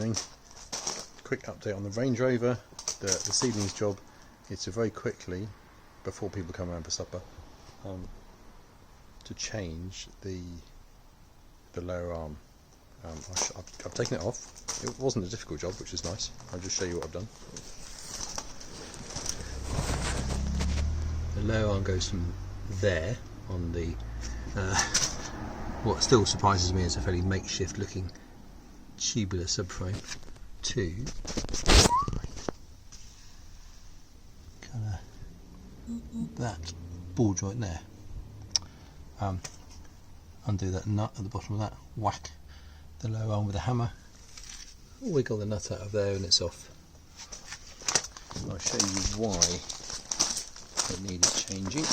Quick update on the Range Rover, this evening's job is to very quickly, before people come around for supper, to change the lower arm. I've taken it off. It wasn't a difficult job, which is nice. I'll just show you what I've done. The lower arm goes from there on the what still surprises me is a fairly makeshift looking tubular subframe to kind of that ball joint there. Undo that nut at the bottom of that, whack the lower arm with a hammer, wiggle the nut out of there and it's off. I'll show you why it needed changing.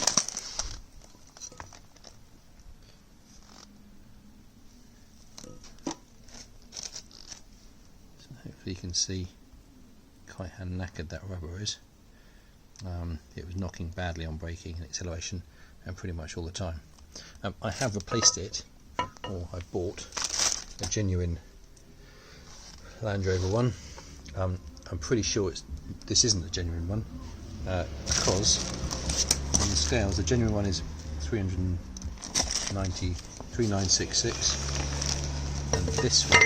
You can see quite how knackered that rubber is. It was knocking badly on braking and acceleration and pretty much all the time. I have replaced it, or I bought a genuine Land Rover one. I'm pretty sure this isn't a genuine one because on the scales the genuine one is 3966 and this one,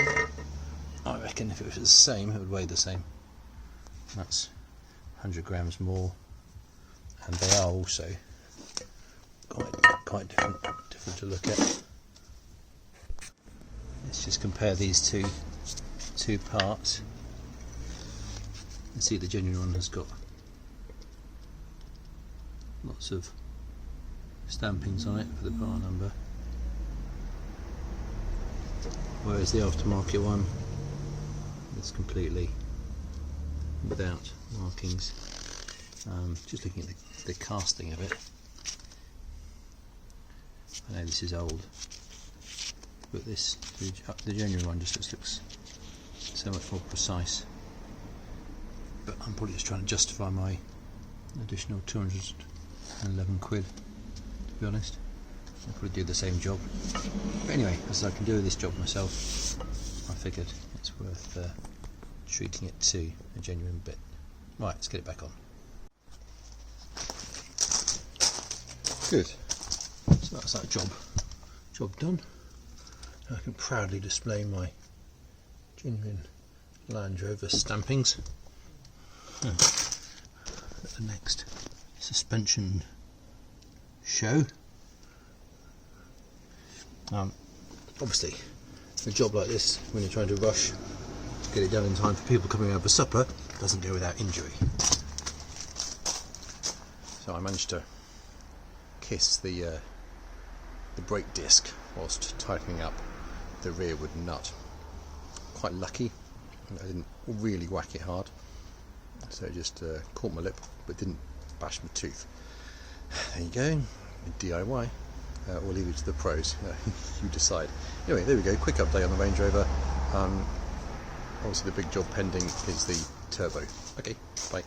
I reckon if it was the same, it would weigh the same. That's 100 grams more, and they are also quite different to look at. Let's just compare these two parts. You see the genuine one has got lots of stampings on it for the part number, whereas the aftermarket one it's completely without markings. Just looking at the casting of it, I know this is old, but the genuine one just looks so much more precise. But I'm probably just trying to justify my additional 211 quid, to be honest. I'll probably do the same job. But anyway, as I can do this job myself, I figured it's worth treating it to a genuine bit. Right, let's get it back on. Good. So that's that job done. I can proudly display my genuine Land Rover stampings at the next suspension show. Obviously, a job like this, when you're trying to rush, get it done in time for people coming over for supper, doesn't go without injury. So I managed to kiss the brake disc whilst tightening up the rearward nut. Quite lucky, I didn't really whack it hard, so it just caught my lip but didn't bash my tooth. There you go, DIY. We'll leave it to the pros. You decide. Anyway, there we go. Quick update on the Range Rover. Obviously, the big job pending is the turbo. Okay, bye.